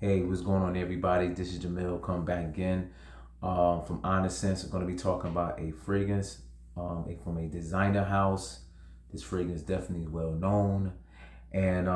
Hey, what's going on, everybody? This is Jamil. Come back again from Honest Sense. I'm going to be talking about a fragrance from a designer house. This fragrance definitely well known, and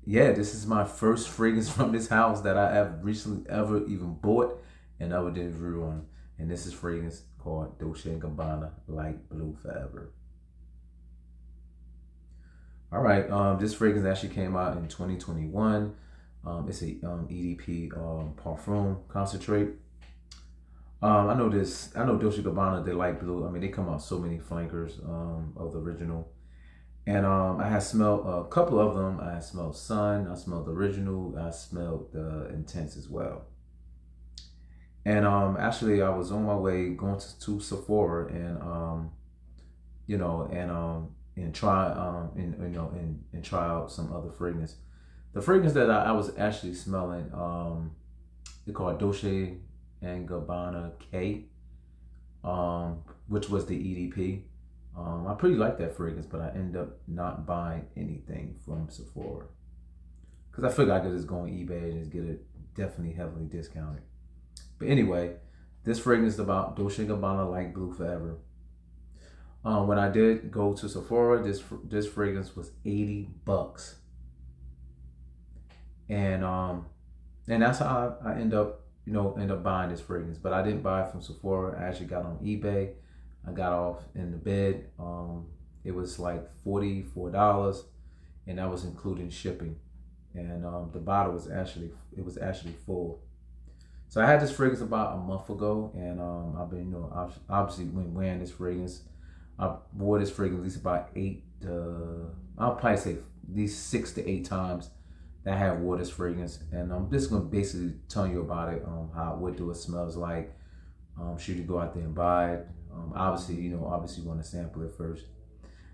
yeah, this is my first fragrance from this house that I have recently ever even bought and ever did review on. And this is fragrance called Dolce & Gabbana Light Blue Forever. All right, this fragrance actually came out in 2021. It's a EDP parfum concentrate. I know Dolce & Gabbana, they like blue. I mean, they come out so many flankers of the original. And I had smelled a couple of them. I had smelled Sun, I smelled the original, I smelled the Intense as well. And actually, I was on my way going to Sephora and try and try out some other fragrance. The fragrance that I was actually smelling, they call it Dolce & Gabbana K, which was the EDP. I pretty like that fragrance, but I ended up not buying anything from Sephora because I figured I could just go on eBay and just get it definitely heavily discounted. But anyway, this fragrance is about Dolce & Gabbana Light Blue Forever. When I did go to Sephora, this fragrance was $80. And that's how I end up buying this fragrance. But I didn't buy it from Sephora. I actually got on eBay. I got off in the bed. It was like $44, and that was including shipping. And the bottle was actually full. So I had this fragrance about a month ago, and I've been obviously when wearing this fragrance. I wore this fragrance at least about I'll probably say at least 6 to 8 times that I have wore this fragrance. And I'm just gonna basically tell you about it, what it smells like. Should you go out there and buy it? Obviously you want to sample it first.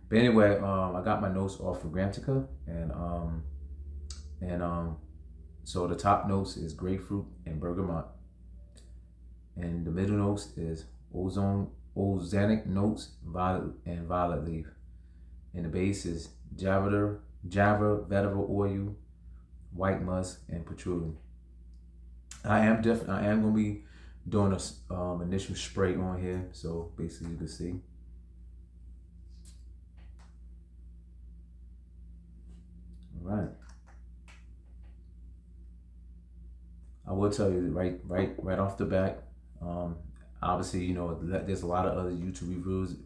But anyway, I got my notes off of Gramtica, and so the top notes is grapefruit and bergamot, and the middle notes is ozonic notes, violet leaf, and the base is Java vetiver oil, white musk, and patchouli. I am gonna be doing a initial spray on here, so basically you can see. All right. I will tell you right off the bat. Obviously, there's a lot of other YouTube reviews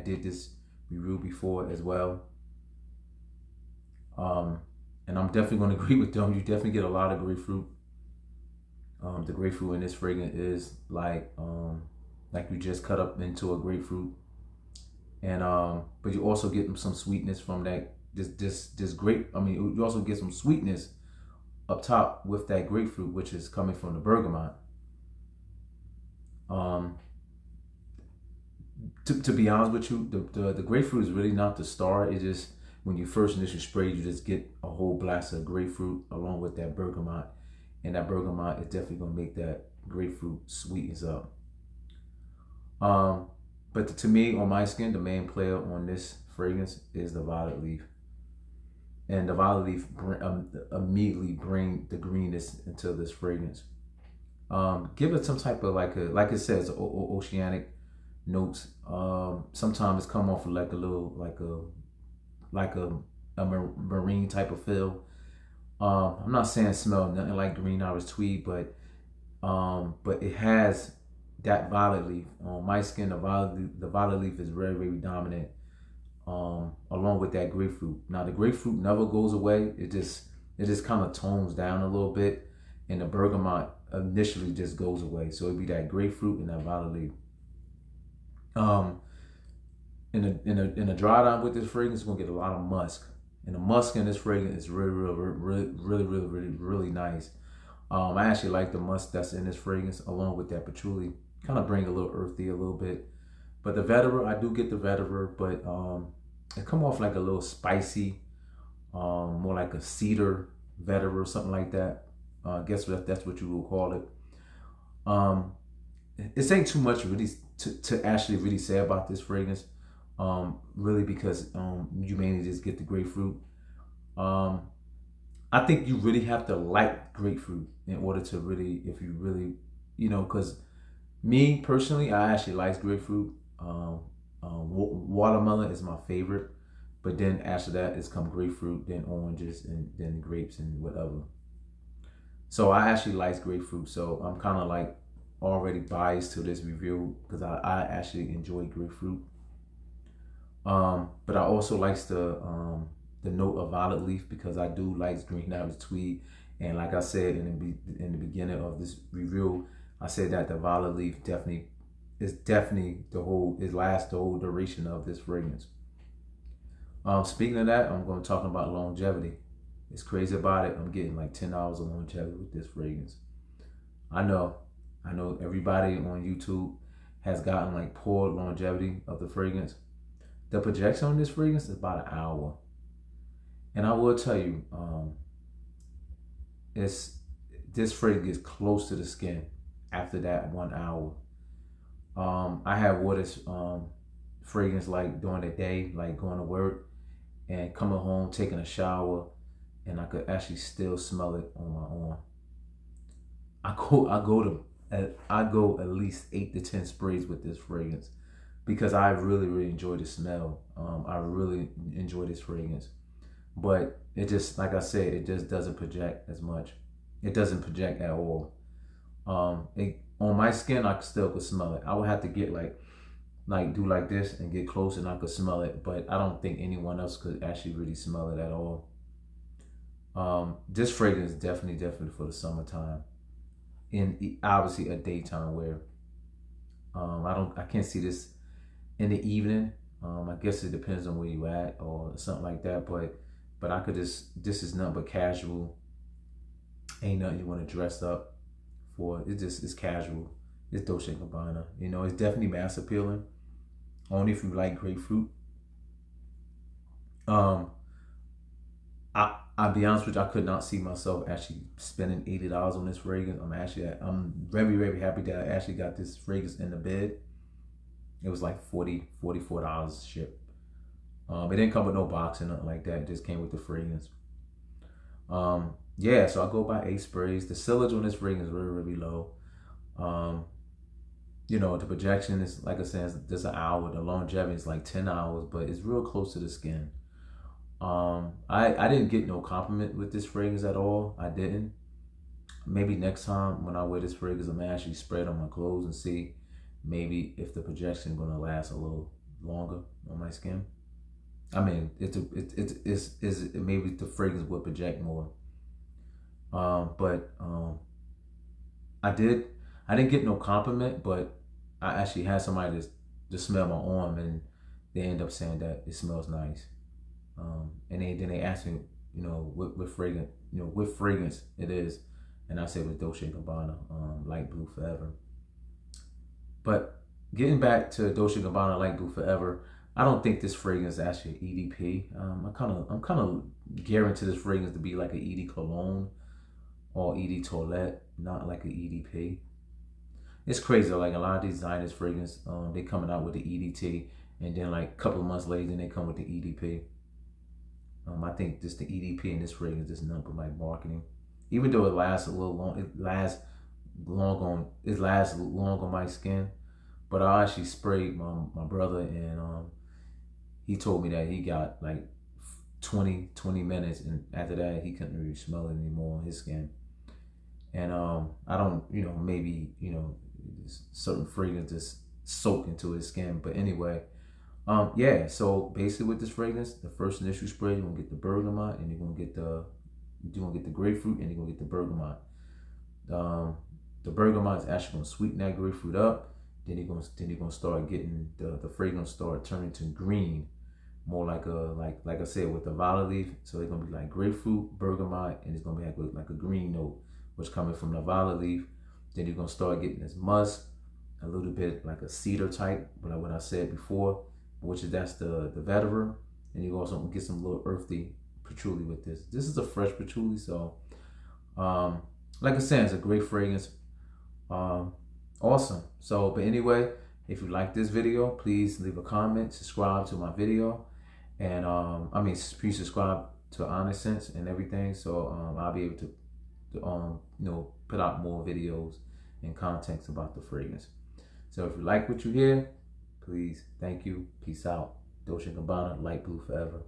did this review before as well. And I'm definitely going to agree with them. You definitely get a lot of grapefruit. The grapefruit in this fragrance is like you just cut up into a grapefruit, and but you also get some sweetness from that. This grape. I mean, you also get some sweetness up top with that grapefruit, which is coming from the bergamot. To be honest with you, the grapefruit is really not the star. It just, when you first initially spray, you just get a whole blast of grapefruit along with that bergamot, and that bergamot is definitely gonna make that grapefruit sweetness up. But to me, on my skin, the main player on this fragrance is the violet leaf, and the violet leaf immediately bring the greenness into this fragrance. Give it some type of like it says, oceanic notes. Sometimes it's come off with like a little like a marine type of feel. I'm not saying it smells nothing like green iris tweed, but it has that violet leaf. On my skin, the violet leaf is very, very dominant, along with that grapefruit. Now the grapefruit never goes away. It just kind of tones down a little bit, and the bergamot initially just goes away. So it'd be that grapefruit and that violet leaf. In a dry down with this fragrance, you're gonna get a lot of musk, and the musk in this fragrance is really nice. I actually like the musk that's in this fragrance along with that patchouli. Kind of bring a little earthy a little bit. But the vetiver, I do get the vetiver, but it come off like a little spicy, more like a cedar vetiver or something like that. I guess that's what you will call it. This ain't too much really to actually really say about this fragrance, really, because you mainly just get the grapefruit. I think you really have to like grapefruit in order to really, if you really, because me personally, I actually like grapefruit. Watermelon is my favorite, but then after that, it's come grapefruit, then oranges, and then grapes and whatever. So I actually like grapefruit. So I'm kind of like already biased to this review because I actually enjoy grapefruit. But I also like the note of violet leaf because I do like green iris tweed. And like I said in the beginning of this review, I said that the violet leaf definitely it lasts the whole duration of this fragrance. Speaking of that, I'm going to talk about longevity. It's crazy about it. I'm getting like 10 hours of longevity with this fragrance. I know everybody on YouTube has gotten like poor longevity of the fragrance. The projection on this fragrance is about an hour. And I will tell you, this fragrance gets close to the skin after that 1 hour. I have wore this fragrance like during the day, like going to work and coming home, taking a shower, and I could actually still smell it on my arm. I go at least 8 to 10 sprays with this fragrance because I really enjoy the smell. I really enjoy this fragrance, but it just, like I said, it just doesn't project as much. It doesn't project at all. On my skin, I still could smell it. I would have to get like do like this and get close and I could smell it, but I don't think anyone else could actually really smell it at all. This fragrance is definitely for the summertime, and obviously a daytime wear. I can't see this in the evening. I guess it depends on where you at or something like that, but I could this is nothing but casual. Ain't nothing you want to dress up for. It's casual. It's Dolce & Gabbana. It's definitely mass appealing. Only if you like grapefruit. I'll be honest with you, I could not see myself actually spending $80 on this fragrance. I'm very happy that I actually got this fragrance in the bed. It was like $44 shipped. It didn't come with no box or nothing like that. It just came with the fragrance. Yeah, so I go by 8 sprays. The sillage on this fragrance is really low. The projection is, like I said, it's just an hour. The longevity is like 10 hours, but it's real close to the skin. I didn't get no compliment with this fragrance at all. I didn't. Maybe next time when I wear this fragrance, I'm gonna actually spray it on my clothes and see maybe if the projection is gonna last a little longer on my skin. I mean, maybe the fragrance would project more. I didn't get no compliment, but I actually had somebody to smell my arm, and they end up saying that it smells nice. And then they asked me, what fragrance, what fragrance it is, and I said it was Dolce & Gabbana, Light Blue Forever. But getting back to Dolce & Gabbana Light Blue Forever, I don't think this fragrance is actually EDP. I'm kind of gearing to this fragrance to be like an ED Cologne or ED Toilette, not like an EDP. It's crazy, like a lot of these designers fragrance, they coming out with the EDT, and then like a couple of months later, then they come with the EDP. I think just the EDP in this fragrance is nothing but like marketing. Even though it lasts a little long, it lasts long on my skin. But I actually sprayed my brother, and he told me that he got like 20 minutes, and after that he couldn't really smell it anymore on his skin. And I don't, maybe certain fragrance just soak into his skin. But anyway, yeah. So basically, with this fragrance, the first initial spray, you're gonna get the bergamot, and you're gonna get the grapefruit, and you're gonna get the bergamot. The bergamot is actually gonna sweeten that grapefruit up. Then you're gonna start getting the fragrance start turning to green, more like like I said with the violet leaf. So it's gonna be like grapefruit, bergamot, and it's gonna be like a green note, which coming from the violet leaf. Then you're gonna start getting this musk, a little bit like a cedar type, like what I said before, that's the vetiver. And you also get some little earthy patchouli with this. This is a fresh patchouli, so like I said, it's a great fragrance. Awesome. So, but anyway, if you like this video, please leave a comment, subscribe to my video, and please subscribe to honest sense and everything. So I'll be able to put out more videos and context about the fragrance. So if you like what you hear, please, thank you, peace out. Dolce & Gabbana, light blue forever.